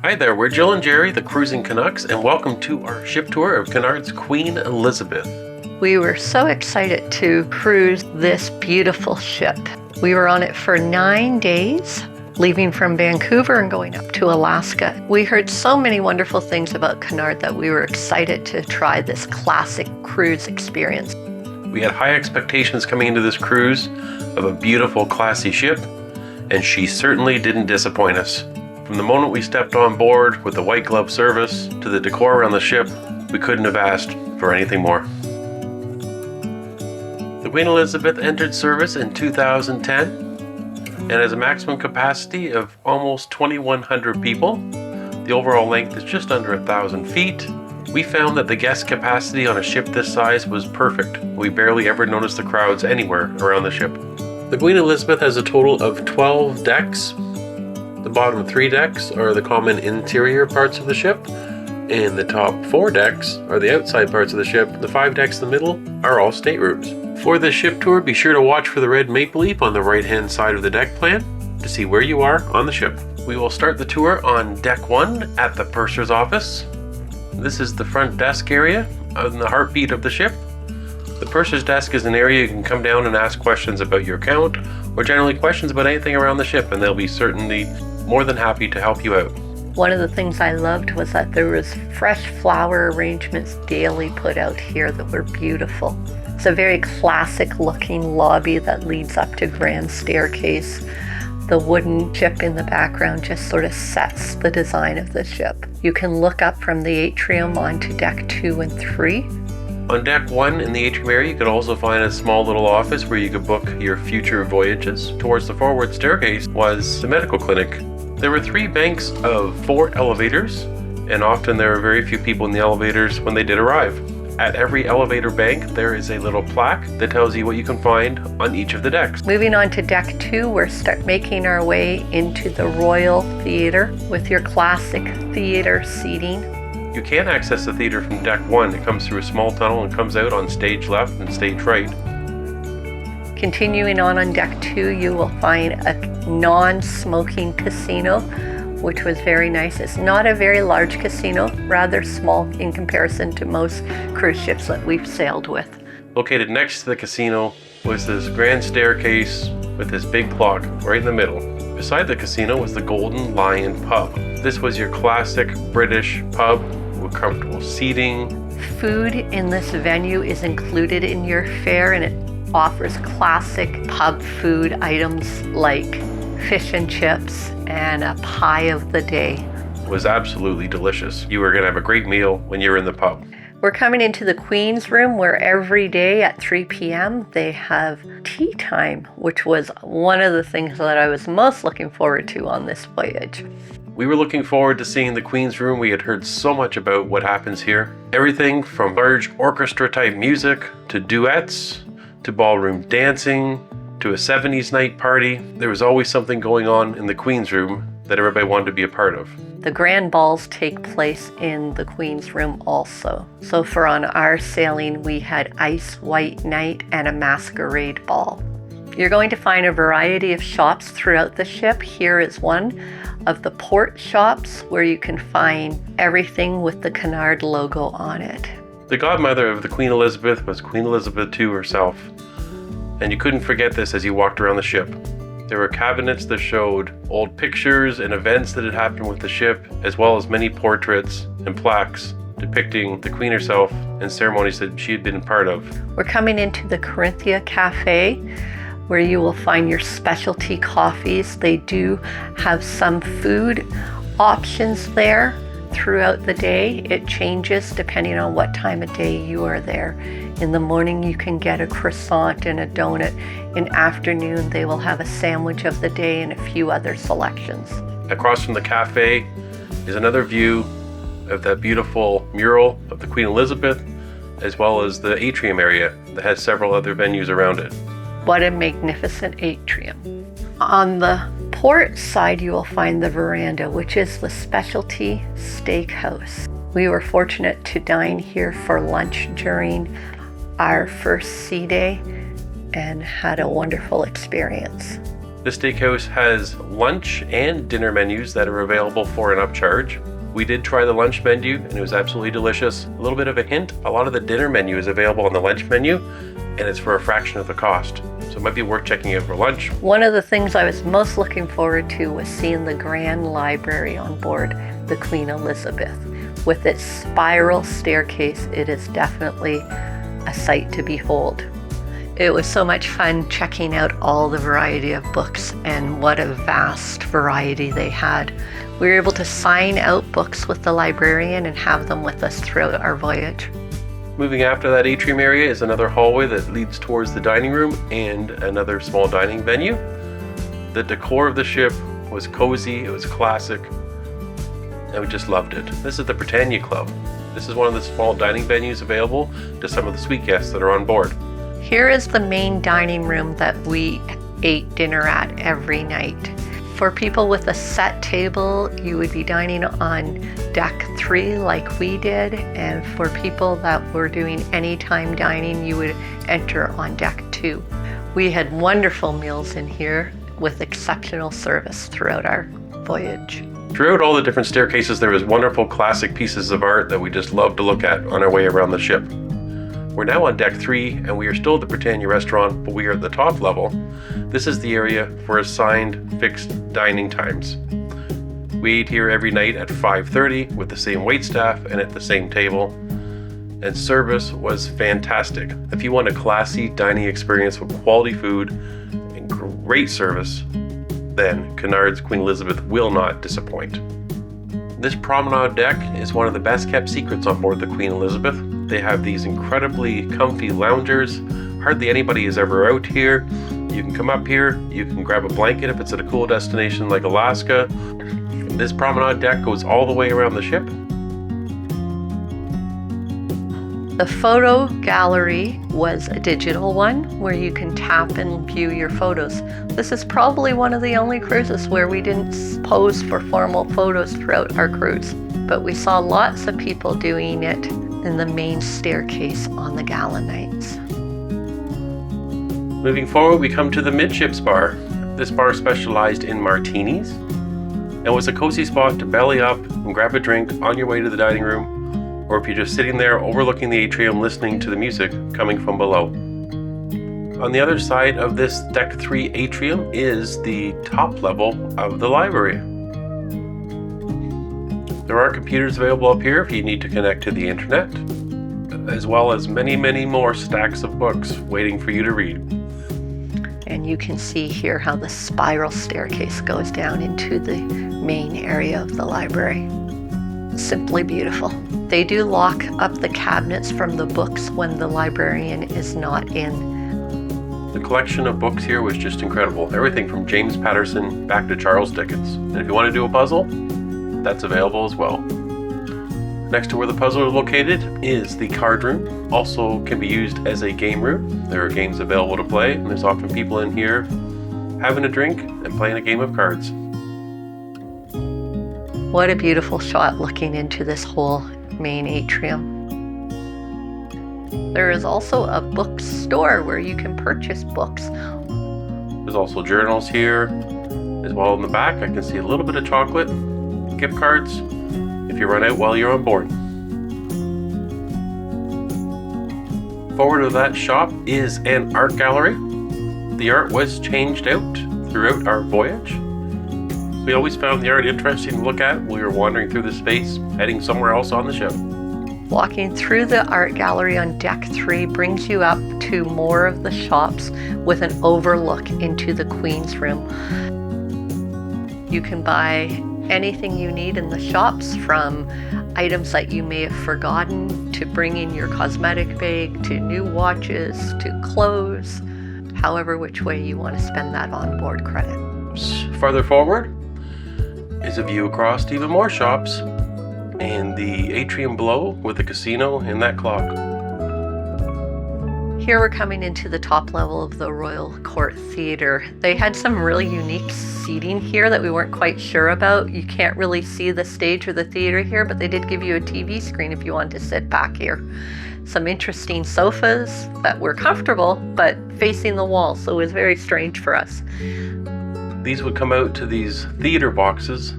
Hi there, we're Jill and Jerry, the Cruising Canucks, and welcome to our ship tour of Cunard's Queen Elizabeth. We were so excited to cruise this beautiful ship. We were on it for 9 days, leaving from Vancouver and going up to Alaska. We heard so many wonderful things about Cunard that we were excited to try this classic cruise experience. We had high expectations coming into this cruise of a beautiful, classy ship, and she certainly didn't disappoint us. From the moment we stepped on board with the white glove service to the decor around the ship, we couldn't have asked for anything more. The Queen Elizabeth entered service in 2010 and has a maximum capacity of almost 2,100 people. The overall length is just under 1,000 feet. We found that the guest capacity on a ship this size was perfect. We barely ever noticed the crowds anywhere around the ship. The Queen Elizabeth has a total of 12 decks. The bottom 3 decks are the common interior parts of the ship, and the top 4 decks are the outside parts of the ship. The 5 decks in the middle are all staterooms. For this ship tour, be sure to watch for the red maple leaf on the right-hand side of the deck plan to see where you are on the ship. We will start the tour on deck 1 at the purser's office. This is the front desk area and the heartbeat of the ship. The purser's desk is an area you can come down and ask questions about your account, or generally questions about anything around the ship, and they'll be certainly more than happy to help you out. One of the things I loved was that there was fresh flower arrangements daily put out here that were beautiful. It's a very classic looking lobby that leads up to grand staircase. The wooden ship in the background just sort of sets the design of the ship. You can look up from the atrium onto deck 2 and 3. On deck 1 in the atrium area, you could also find a small little office where you could book your future voyages. Towards the forward staircase was the medical clinic. There were 3 banks of 4 elevators, and often there were very few people in the elevators when they did arrive. At every elevator bank, there is a little plaque that tells you what you can find on each of the decks. Moving on to deck 2, we're making our way into the Royal Theatre with your classic theatre seating. You can access the theatre from deck 1. It comes through a small tunnel and comes out on stage left and stage right. Continuing on deck 2, you will find a non-smoking casino, which was very nice. It's not a very large casino, rather small in comparison to most cruise ships that we've sailed with. Located next to the casino was this grand staircase with this big clock right in the middle. Beside the casino was the Golden Lion pub. This was your classic British pub with comfortable seating. Food in this venue is included in your fare, and it offers classic pub food items like fish and chips and a pie of the day. It was absolutely delicious. You were going to have a great meal when you were in the pub. We're coming into the Queen's room, where every day at 3 p.m. they have tea time, which was one of the things that I was most looking forward to on this voyage. We were looking forward to seeing the Queen's room. We had heard so much about what happens here. Everything from large orchestra type music to duets to ballroom dancing to a 70s night party. There was always something going on in the Queen's room that everybody wanted to be a part of. The grand balls take place in the Queen's room also. So for on our sailing, we had Ice White Night and a masquerade ball. You're going to find a variety of shops throughout the ship. Here is one of the port shops where you can find everything with the Cunard logo on it. The godmother of the Queen Elizabeth was Queen Elizabeth II herself, and you couldn't forget this as you walked around the ship. There were cabinets that showed old pictures and events that had happened with the ship, as well as many portraits and plaques depicting the Queen herself and ceremonies that she had been a part of. We're coming into the Corinthia Cafe, where you will find your specialty coffees. They do have some food options there throughout the day. It changes depending on what time of day you are there. In the morning, you can get a croissant and a donut. In afternoon, they will have a sandwich of the day and a few other selections. Across from the cafe is another view of that beautiful mural of the Queen Elizabeth, as well as the atrium area that has several other venues around it. What a magnificent atrium. On the port side, you will find the veranda, which is the specialty steakhouse. We were fortunate to dine here for lunch during our first sea day and had a wonderful experience. This steakhouse has lunch and dinner menus that are available for an upcharge. We did try the lunch menu and it was absolutely delicious. A little bit of a hint, a lot of the dinner menu is available on the lunch menu and it's for a fraction of the cost. So it might be worth checking out for lunch. One of the things I was most looking forward to was seeing the grand library on board the Queen Elizabeth. With its spiral staircase, it is definitely a sight to behold. It was so much fun checking out all the variety of books, and what a vast variety they had. We were able to sign out books with the librarian and have them with us throughout our voyage. Moving after that atrium area is another hallway that leads towards the dining room and another small dining venue. The decor of the ship was cozy, it was classic, and we just loved it. This is the Britannia Club. This is one of the small dining venues available to some of the suite guests that are on board. Here is the main dining room that we ate dinner at every night. For people with a set table, you would be dining on deck 3 like we did, and for people that were doing anytime dining, you would enter on deck 2. We had wonderful meals in here with exceptional service throughout our voyage. Throughout all the different staircases, there was wonderful classic pieces of art that we just loved to look at on our way around the ship. We're now on deck 3 and we are still at the Britannia restaurant, but we are at the top level. This is the area for assigned fixed dining times. We ate here every night at 5:30 with the same waitstaff and at the same table. And service was fantastic. If you want a classy dining experience with quality food and great service, then Cunard's Queen Elizabeth will not disappoint. This promenade deck is one of the best kept secrets on board the Queen Elizabeth. They have these incredibly comfy loungers. Hardly anybody is ever out here. You can come up here, you can grab a blanket if it's at a cool destination like Alaska. This promenade deck goes all the way around the ship. The photo gallery was a digital one where you can tap and view your photos. This is probably one of the only cruises where we didn't pose for formal photos throughout our cruise, but we saw lots of people doing it in the main staircase on the gala nights. Moving forward, we come to the midships bar. This bar specialized in martinis and was a cozy spot to belly up and grab a drink on your way to the dining room, or if you're just sitting there overlooking the atrium listening to the music coming from below. On the other side of this deck 3 atrium is the top level of the library. There are computers available up here if you need to connect to the internet, as well as many, many more stacks of books waiting for you to read. And you can see here how the spiral staircase goes down into the main area of the library. Simply beautiful. They do lock up the cabinets from the books when the librarian is not in. The collection of books here was just incredible. Everything from James Patterson back to Charles Dickens. And if you want to do a puzzle, that's available as well. Next to where the puzzle is located is the card room. Also can be used as a game room. There are games available to play, and there's often people in here having a drink and playing a game of cards. What a beautiful shot looking into this whole main atrium. There is also a bookstore where you can purchase books. There's also journals here. As well in the back, I can see a little bit of chocolate, gift cards, if you run out while you're on board. Forward of that shop is an art gallery. The art was changed out throughout our voyage. We always found the art interesting to look at when we were wandering through the space, heading somewhere else on the ship. Walking through the art gallery on deck 3 brings you up to more of the shops with an overlook into the Queen's room. You can buy anything you need in the shops, from items that you may have forgotten to bringing your cosmetic bag to new watches to clothes, however which way you want to spend that onboard credit. Farther forward is a view across to even more shops and the atrium below with the casino and that clock. Here we're coming into the top level of the Royal Court Theatre. They had some really unique seating here that we weren't quite sure about. You can't really see the stage or the theatre here, but they did give you a TV screen if you wanted to sit back here. Some interesting sofas that were comfortable, but facing the wall, so it was very strange for us. These would come out to these theater boxes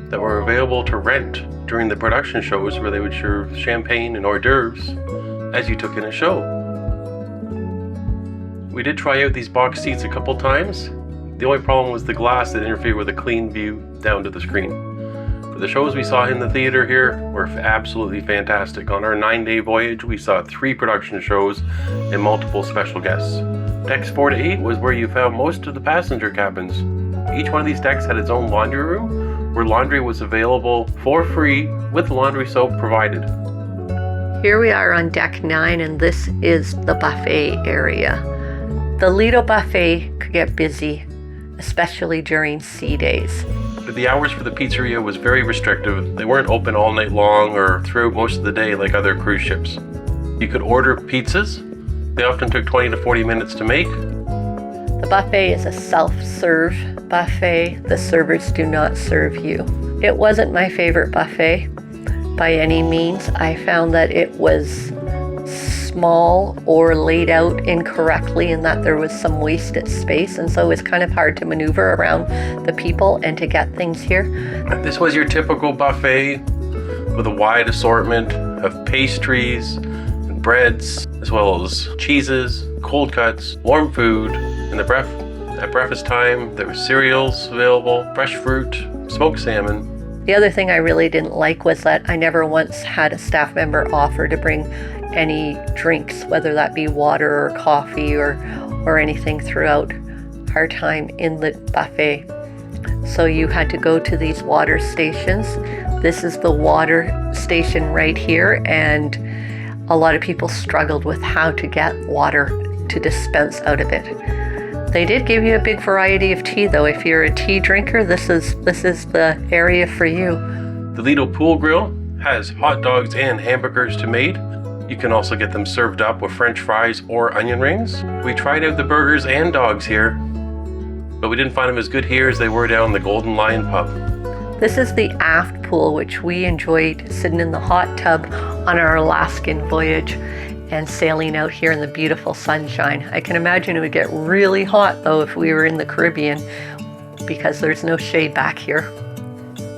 that were available to rent during the production shows, where they would serve champagne and hors d'oeuvres as you took in a show. We did try out these box seats a couple times. The only problem was the glass that interfered with a clean view down to the screen. But the shows we saw in the theater here were absolutely fantastic. On our 9-day voyage, we saw 3 production shows and multiple special guests. Decks 4 to 8 was where you found most of the passenger cabins. Each one of these decks had its own laundry room, where laundry was available for free with laundry soap provided. Here we are on deck 9, and this is the buffet area. The Lido buffet could get busy, especially during sea days. But the hours for the pizzeria was very restrictive. They weren't open all night long or throughout most of the day like other cruise ships. You could order pizzas. They often took 20 to 40 minutes to make. The buffet is a self-serve buffet. The servers do not serve you. It wasn't my favorite buffet by any means. I found that it was small or laid out incorrectly, and that there was some wasted space, and so it's kind of hard to maneuver around the people and to get things here. This was your typical buffet with a wide assortment of pastries and breads, as well as cheeses, cold cuts, warm food, and at breakfast time there were cereals available, fresh fruit, smoked salmon. The other thing I really didn't like was that I never once had a staff member offer to bring any drinks, whether that be water or coffee or anything throughout our time in the buffet. So you had to go to these water stations. This is the water station right here, and a lot of people struggled with how to get water to dispense out of it. They did give you a big variety of tea though. If you're a tea drinker, this is the area for you. The Lido pool grill has hot dogs and hamburgers to made. You can also get them served up with French fries or onion rings. We tried out the burgers and dogs here, but we didn't find them as good here as they were down in the Golden Lion pub. This is the aft pool, which we enjoyed sitting in the hot tub on our Alaskan voyage and sailing out here in the beautiful sunshine. I can imagine it would get really hot though if we were in the Caribbean, because there's no shade back here.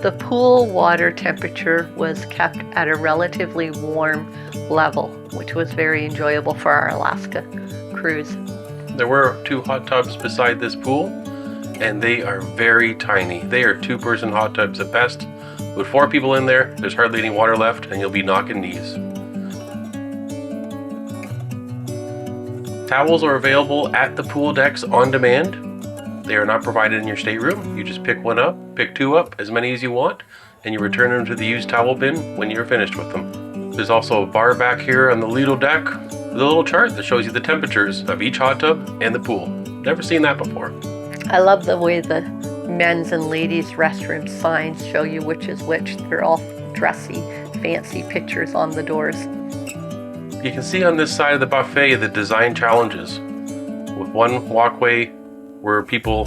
The pool water temperature was kept at a relatively warm level, which was very enjoyable for our Alaska cruise. There were 2 hot tubs beside this pool, and they are very tiny. They are 2-person hot tubs at best. With 4 people in there, there's hardly any water left, and you'll be knocking knees. Towels are available at the pool decks on demand. They are not provided in your stateroom. You just pick one up, pick 2 up, as many as you want, and you return them to the used towel bin when you're finished with them. There's also a bar back here on the Lido deck with a little chart that shows you the temperatures of each hot tub and the pool. Never seen that before. I love the way the men's and ladies' restroom signs show you which is which. They're all dressy, fancy pictures on the doors. You can see on this side of the buffet the design challenges, with one walkway where people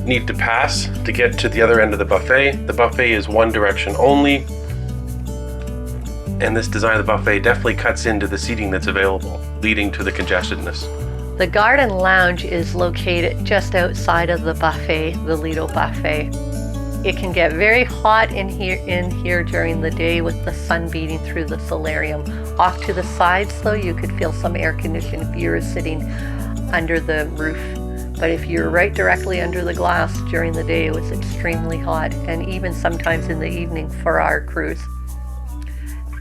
need to pass to get to the other end of the buffet. The buffet is one direction only, and this design of the buffet definitely cuts into the seating that's available, leading to the congestedness. The garden lounge is located just outside of the buffet, the Lido buffet. It can get very hot in here during the day with the sun beating through the solarium. Off to the sides though, you could feel some air conditioning if you were sitting under the roof. But if you're right directly under the glass during the day, it was extremely hot, and even sometimes in the evening for our cruise.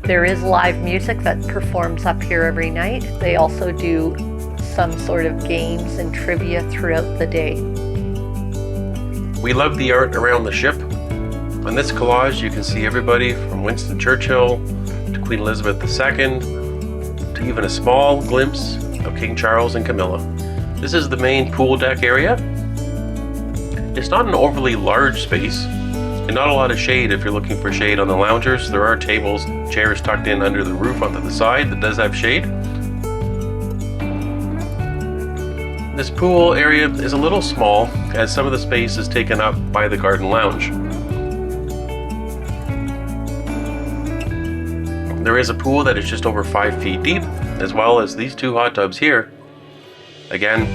There is live music that performs up here every night. They also do some sort of games and trivia throughout the day. We love the art around the ship. On this collage you can see everybody from Winston Churchill to Queen Elizabeth II to even a small glimpse of King Charles and Camilla. This is the main pool deck area. It's not an overly large space and not a lot of shade if you're looking for shade on the loungers. There are tables, chairs tucked in under the roof onto the side that does have shade. This pool area is a little small as some of the space is taken up by the garden lounge. There is a pool that is just over 5 feet deep, as well as these 2 hot tubs here. Again,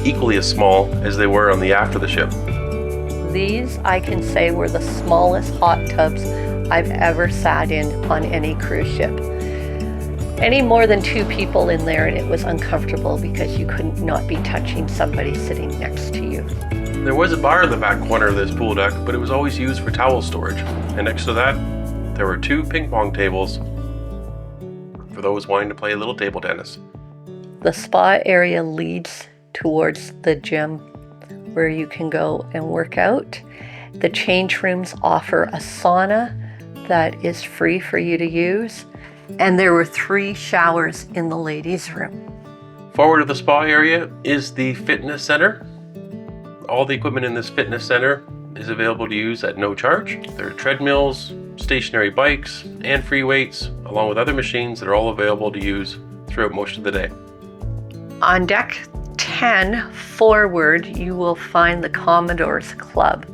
equally as small as they were on the aft of the ship. These, I can say, were the smallest hot tubs I've ever sat in on any cruise ship. Any more than 2 people in there and it was uncomfortable because you couldn't not be touching somebody sitting next to you. There was a bar in the back corner of this pool deck, but it was always used for towel storage. And next to that, there were 2 ping pong tables for those wanting to play a little table tennis. The spa area leads towards the gym where you can go and work out. The change rooms offer a sauna that is free for you to use. And there were 3 showers in the ladies' room. Forward of the spa area is the fitness center. All the equipment in this fitness center is available to use at no charge. There are treadmills, stationary bikes, and free weights, along with other machines that are all available to use throughout most of the day. On deck 10 forward, you will find the Commodore's Club.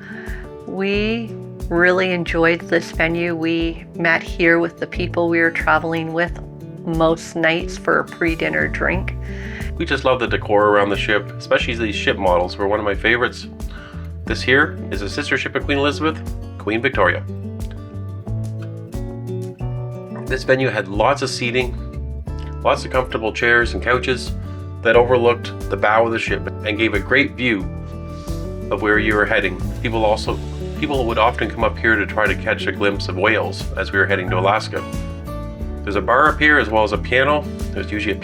We really enjoyed this venue. We met here with the people we were traveling with most nights for a pre-dinner drink. We just love the decor around the ship, especially these ship models were one of my favorites. This here is a sister ship of Queen Elizabeth, Queen Victoria. This venue had lots of seating, lots of comfortable chairs and couches that overlooked the bow of the ship and gave a great view of where you were heading. People would often come up here to try to catch a glimpse of whales as we were heading to Alaska. There's a bar up here as well as a piano. There's usually a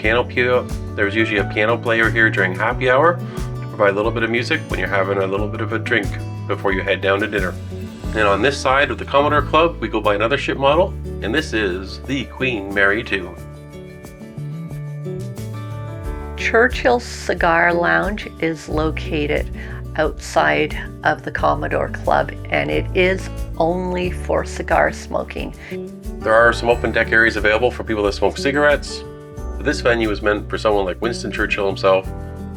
piano player here during happy hour to provide a little bit of music when you're having a little bit of a drink before you head down to dinner. And on this side of the Commodore Club, we go by another ship model, and this is the Queen Mary II. Churchill's Cigar Lounge is located outside of the Commodore Club, and it is only for cigar smoking. There are some open deck areas available for people that smoke cigarettes, but this venue is meant for someone like Winston Churchill himself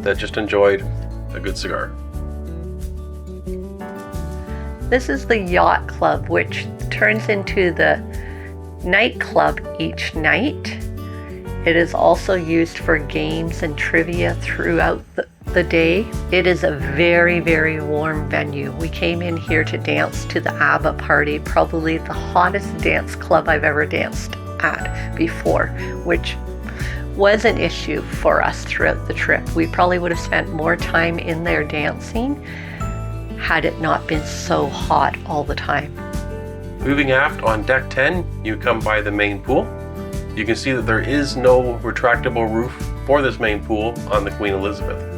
that just enjoyed a good cigar. This is the Yacht Club, which turns into the nightclub each night. It is also used for games and trivia throughout the day. It is a very, very warm venue. We came in here to dance to the ABBA party, probably the hottest dance club I've ever danced at before, which was an issue for us throughout the trip. We probably would have spent more time in there dancing had it not been so hot all the time. Moving aft on deck 10, you come by the main pool. You can see that there is no retractable roof for this main pool on the Queen Elizabeth.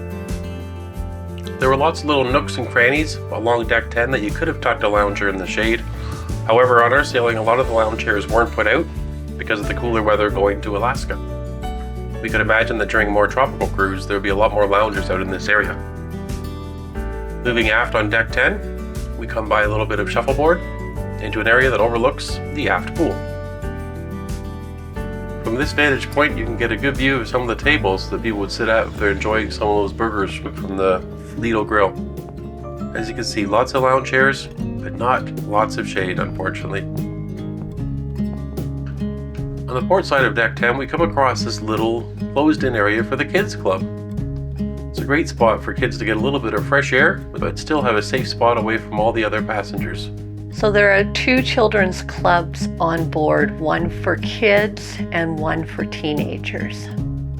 There were lots of little nooks and crannies along deck 10 that you could have tucked a lounger in the shade. However, on our sailing, a lot of the lounge chairs weren't put out because of the cooler weather going to Alaska. We could imagine that during a more tropical cruise, there would be a lot more loungers out in this area. Moving aft on deck 10, we come by a little bit of shuffleboard into an area that overlooks the aft pool. From this vantage point, you can get a good view of some of the tables that people would sit at if they're enjoying some of those burgers from the Lido grill. As you can see, lots of lounge chairs, but not lots of shade, unfortunately. On the port side of deck 10, we come across this little closed-in area for the kids club. It's a great spot for kids to get a little bit of fresh air, but still have a safe spot away from all the other passengers. So there are 2 children's clubs on board, one for kids and one for teenagers.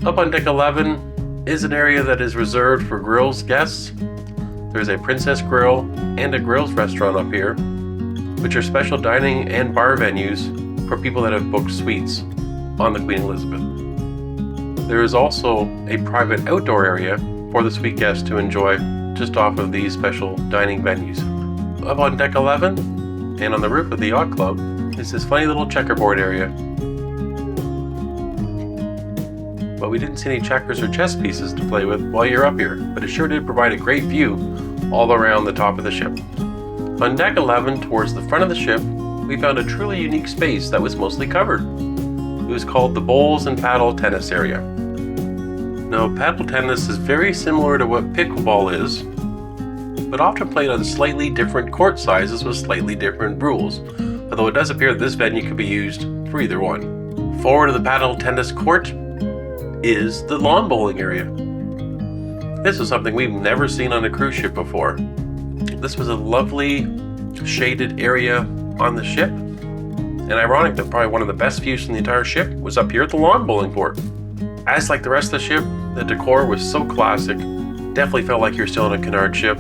Up on deck 11 is an area that is reserved for grills guests. There's a Princess Grill and a grills restaurant up here, which are special dining and bar venues for people that have booked suites on the Queen Elizabeth. There is also a private outdoor area for the suite guests to enjoy just off of these special dining venues. Up on deck 11 and on the roof of the Yacht Club is this funny little checkerboard area. But we didn't see any checkers or chess pieces to play with while you're up here, but it sure did provide a great view all around the top of the ship. On deck 11, towards the front of the ship, we found a truly unique space that was mostly covered. It was called the Bowls and Paddle Tennis Area. Now, paddle tennis is very similar to what pickleball is, but often played on slightly different court sizes with slightly different rules, although it does appear that this venue could be used for either one. Forward of the paddle tennis court is the lawn bowling area. This was something we've never seen on a cruise ship before. This was a lovely shaded area on the ship. And ironic that probably one of the best views from the entire ship was up here at the lawn bowling port. As like the rest of the ship, the decor was so classic. Definitely felt like you're still on a Cunard ship.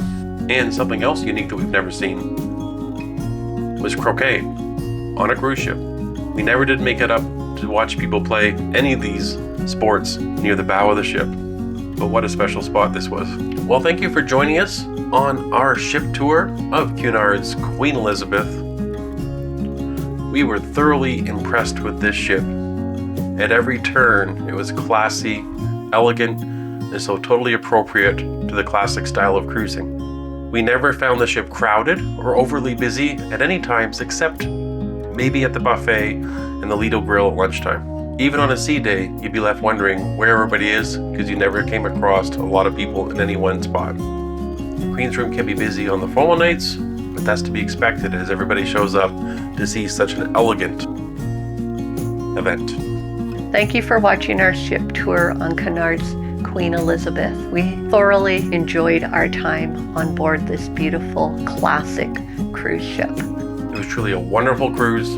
And something else unique that we've never seen was croquet on a cruise ship. We never did make it up to watch people play any of these sports near the bow of the ship. But what a special spot this was. Well, thank you for joining us on our ship tour of Cunard's Queen Elizabeth. We were thoroughly impressed with this ship. At every turn, it was classy, elegant, and so totally appropriate to the classic style of cruising. We never found the ship crowded or overly busy at any times except maybe at the buffet and the Lido grill at lunchtime. Even on a sea day, you'd be left wondering where everybody is because you never came across a lot of people in any one spot. Queen's Room can be busy on the formal nights, but that's to be expected as everybody shows up to see such an elegant event. Thank you for watching our ship tour on Cunard's Queen Elizabeth. We thoroughly enjoyed our time on board this beautiful classic cruise ship. It was truly a wonderful cruise.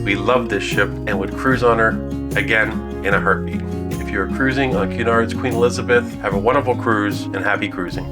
We loved this ship and would cruise on her again in a heartbeat. If you're cruising on Cunard's Queen Elizabeth, have a wonderful cruise and happy cruising.